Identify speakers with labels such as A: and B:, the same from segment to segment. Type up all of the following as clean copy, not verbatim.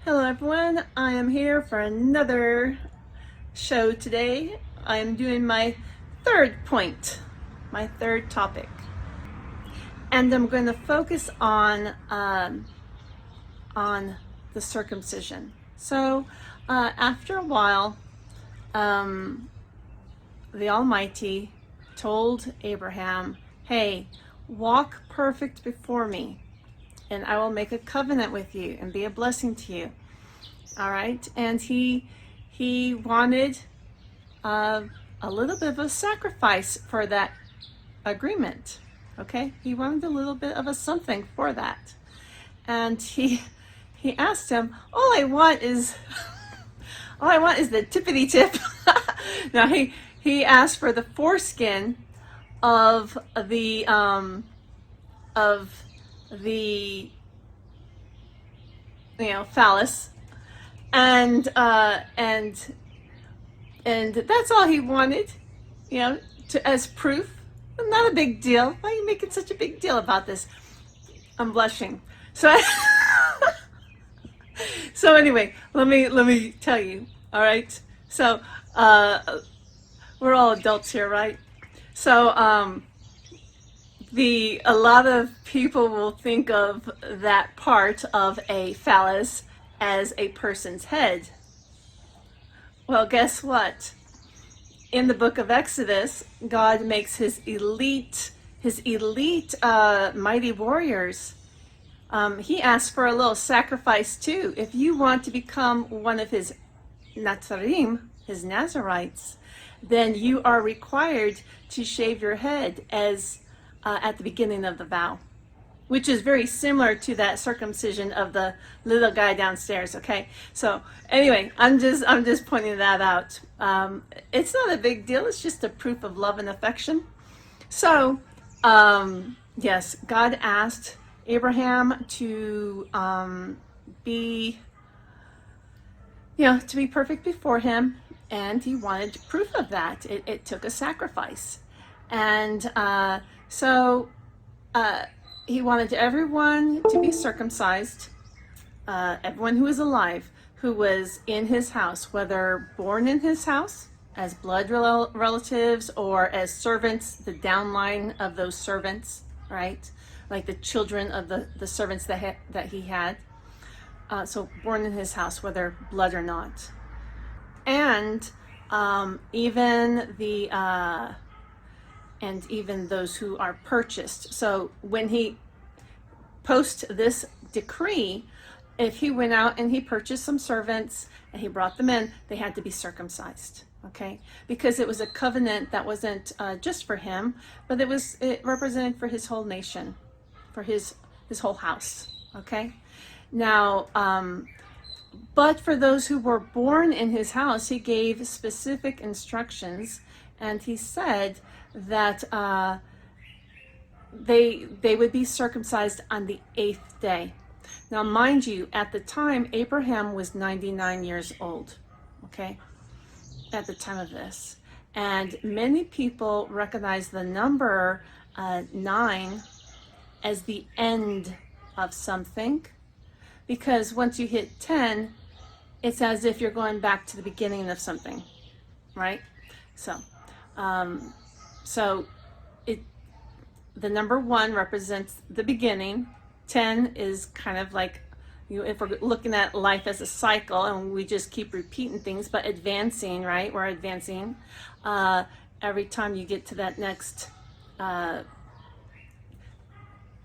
A: Hello everyone, I am here for another show today. I am doing my third point, my third topic. And I'm going to focus on the circumcision. So after a while, the Almighty told Abraham, hey, walk perfect before me, and I will make a covenant with you and be a blessing to you. All right. And he wanted a little bit of a sacrifice for that agreement. Okay. He wanted a little bit of a something for that. And he asked him, all I want is the tippity tip. Now he asked for the foreskin of the phallus, and that's all he wanted, as proof. Not a big deal. Why are you making such a big deal about this? I'm blushing. So so anyway, let me tell you. All right. So we're all adults here, right? So a lot of people will think of that part of a phallus as a person's head. Well, guess what? In the book of Exodus, God makes his elite mighty warriors. He asks for a little sacrifice too. If you want to become one of his Mitzrajim, his Nazarites, then you are required to shave your head as at the beginning of the vow, which is very similar to that circumcision of the little guy downstairs. Okay, so anyway, I'm just pointing that out. It's not a big deal. It's just a proof of love and affection. So yes, God asked Abraham to be perfect before him, and he wanted proof of that. It took a sacrifice, and so he wanted everyone to be circumcised, everyone who was alive, who was in his house, whether born in his house as blood relatives or as servants, the downline of those servants, right? Like the children of the servants that he had. So born in his house, whether blood or not. And even those who are purchased. So when he posts this decree, if he went out and he purchased some servants and he brought them in, they had to be circumcised. Okay, because it was a covenant that wasn't just for him, but it represented for his whole nation, for his whole house. Okay, now but for those who were born in his house, he gave specific instructions, and he said that they would be circumcised on the 8th day. Now, mind you, at the time, Abraham was 99 years old, okay, at the time of this. And many people recognize the number 9 as the end of something, because once you hit 10, it's as if you're going back to the beginning of something, right? So the number 1 represents the beginning. 10 is kind of like, if we're looking at life as a cycle and we just keep repeating things, but advancing, right? We're advancing. Every time you get to that next,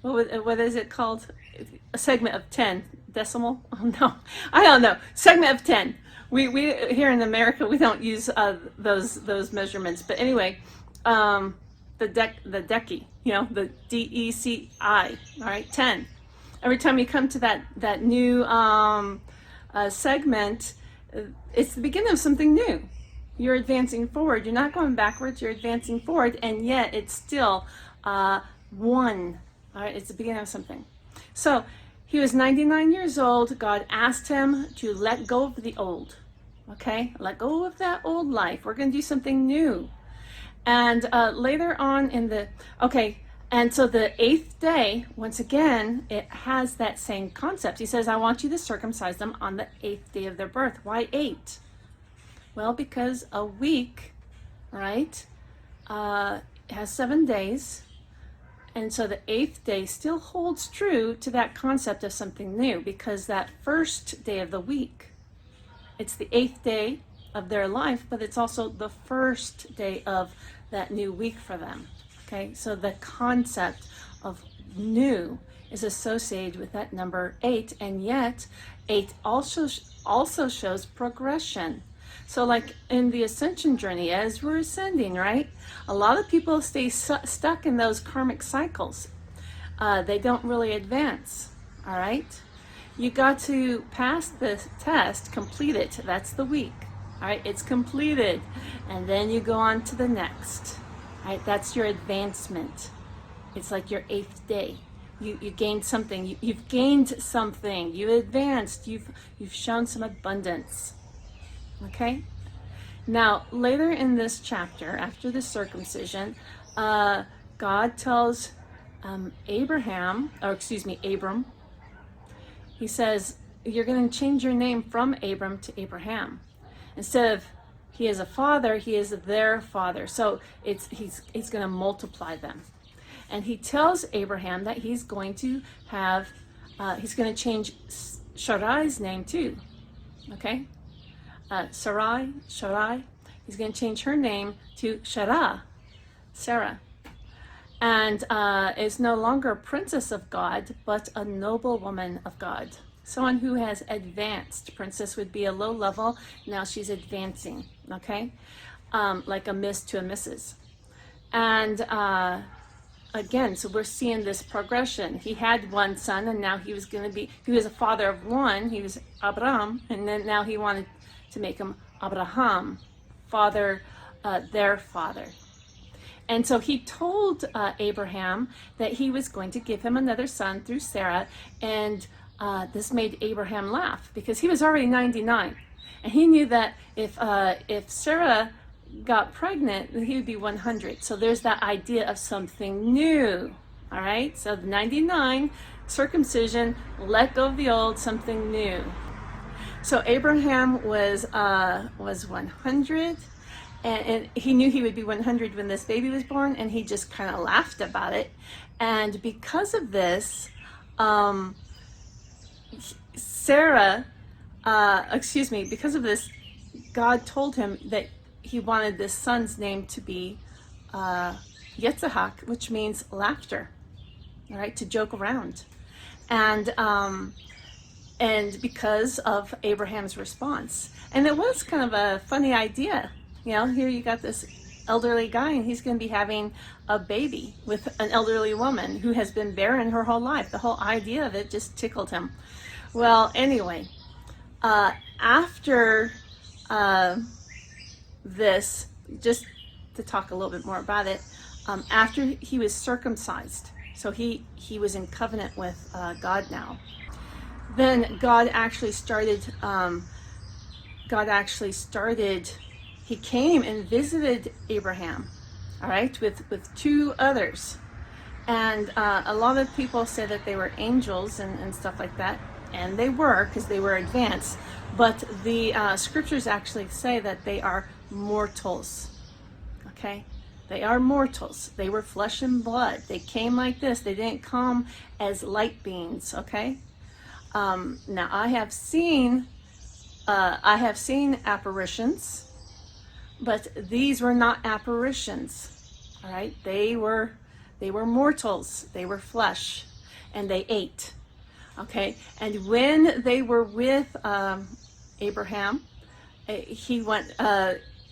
A: what is it called? A segment of 10. Decimal? Oh, no, I don't know. Segment of 10. We here in America, we don't use those measurements. But anyway, the deci, the DECI. All right, 10. Every time you come to that new segment, it's the beginning of something new. You're advancing forward. You're not going backwards. You're advancing forward, and yet it's still 1. All right, it's the beginning of something. So he was 99 years old. God asked him to let go of the old. Okay, let go of that old life. We're going to do something new. And later on in the, And so the 8th day, once again, it has that same concept. He says, I want you to circumcise them on the 8th day of their birth. Why 8? Well, because a week, right, has 7 days. And so the 8th day still holds true to that concept of something new, because that first day of the week, it's the 8th day of their life, but it's also the first day of that new week for them. Okay, so the concept of new is associated with that number 8, and yet 8 also shows progression. So like in the ascension journey, as we're ascending, right, a lot of people stay stuck in those karmic cycles. They don't really advance, all right? You got to pass the test, complete it. That's the week, all right? It's completed, and then you go on to the next. Right, that's your advancement. It's like your 8th day. You gained something. You've gained something. You advanced. You've shown some abundance. Okay. Now later in this chapter, after the circumcision, God tells Abram. He says, "You're going to change your name from Abram to Abraham. Instead of he is a father, he is their father." So he's going to multiply them. And he tells Abraham that he's going to he's going to change Sarai's name too. Okay? Sarai, he's going to change her name to Sarah. And is no longer a princess of God, but a noble woman of God. Someone who has advanced. Princess would be a low level. Now she's advancing, okay? Like a miss to a missus. And again, so we're seeing this progression. He had one son, and now he was a father of one. He was Abraham, and then now he wanted to make him Abraham, their father. And so he told Abraham that he was going to give him another son through Sarah, and this made Abraham laugh because he was already 99, and he knew that if Sarah got pregnant, then he would be 100. So there's that idea of something new. All right. So the 99 circumcision, let go of the old, something new. So Abraham was 100, and he knew he would be 100 when this baby was born, and he just kind of laughed about it. And because of this, because of this, God told him that he wanted this son's name to be Yitzhak, which means laughter, all right, to joke around. And because of Abraham's response. And it was kind of a funny idea. You know, here you got this elderly guy, and he's going to be having a baby with an elderly woman who has been barren her whole life. The whole idea of it just tickled him. Well, anyway, after this, just to talk a little bit more about it, after he was circumcised, so he was in covenant with God now, then God actually started, he came and visited Abraham, all right, with 2 others. And a lot of people say that they were angels and stuff like that. And they were, because they were advanced. But the scriptures actually say that they are mortals. Okay? They are mortals. They were flesh and blood. They came like this. They didn't come as light beings. Okay? Now I have seen apparitions, but these were not apparitions. All right? They were mortals. They were flesh, and they ate. Okay, and when they were with Abraham,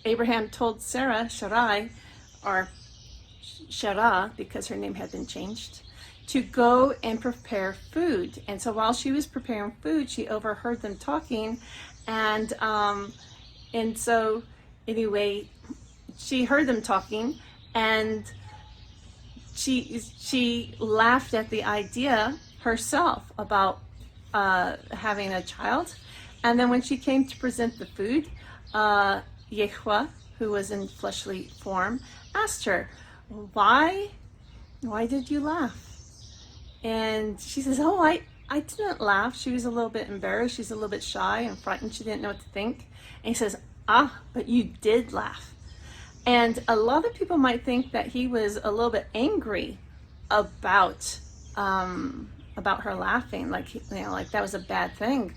A: Abraham told Sarai, or Sarah, because her name had been changed, to go and prepare food. And so while she was preparing food, she overheard them talking, and so anyway, she heard them talking, and she laughed at the idea herself about having a child. And then when she came to present the food, Yehua, who was in fleshly form, asked her, why why did you laugh? And she says, oh, I didn't laugh. She was a little bit embarrassed. She's a little bit shy and frightened. She didn't know what to think. And he says, but you did laugh. And a lot of people might think that he was a little bit angry about her laughing, like like that was a bad thing.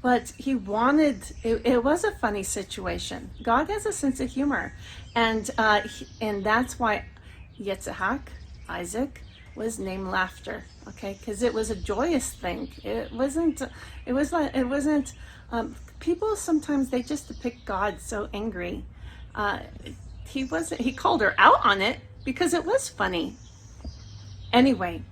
A: But he wanted, it was a funny situation. God has a sense of humor. And that's why Yitzhak, Isaac, was named Laughter, okay? Because it was a joyous thing. People sometimes, they just depict God so angry. He called her out on it because it was funny. Anyway,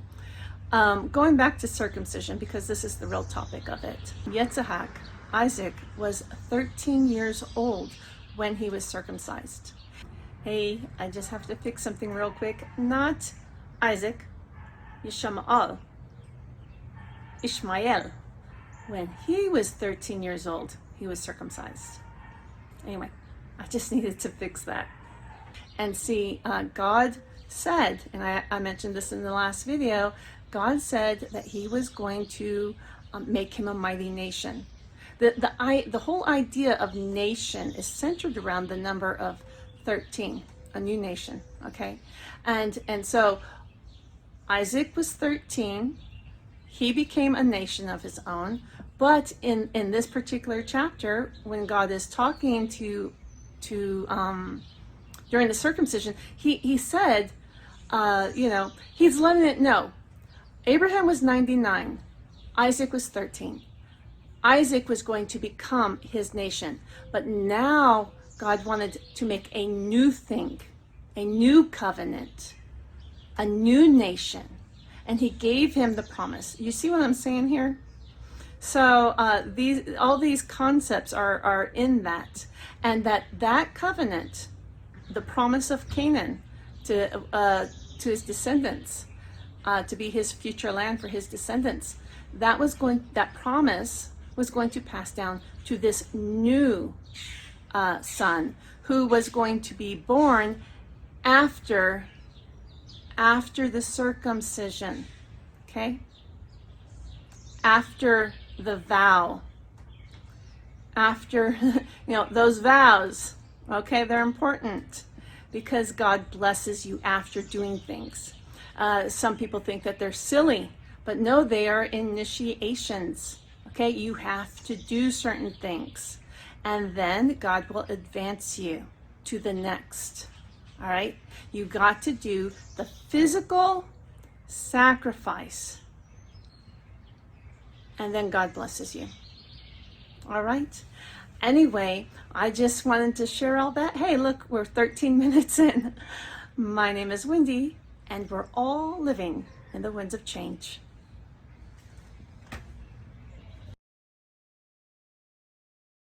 A: going back to circumcision, because this is the real topic of it. Yitzhak, Isaac, was 13 years old when he was circumcised. Hey, I just have to fix something real quick. Not Isaac, Ishmael. When he was 13 years old, he was circumcised. Anyway, I just needed to fix that. And see, God said, and I mentioned this in the last video, God said that he was going to make him a mighty nation. The whole idea of nation is centered around the number of 13, a new nation, okay? And so Isaac was 13, he became a nation of his own, but in this particular chapter, when God is talking to during the circumcision, he said, he's letting it know. Abraham was 99, Isaac was 13. Isaac was going to become his nation, but now God wanted to make a new thing, a new covenant, a new nation, and he gave him the promise. You see what I'm saying here? So all these concepts are in that, and that covenant, the promise of Canaan to his descendants, to be his future land for his descendants, that promise was going to pass down to this new son who was going to be born after the circumcision, okay? After the vow, after those vows, okay? They're important because God blesses you after doing things. Some people think that they're silly, but no, they are initiations. Okay, you have to do certain things, and then God will advance you to the next. All right, you got to do the physical sacrifice, and then God blesses you. All right. Anyway, I just wanted to share all that. Hey, look, we're 13 minutes in. My name is Wendy, and we're all living in the winds of change.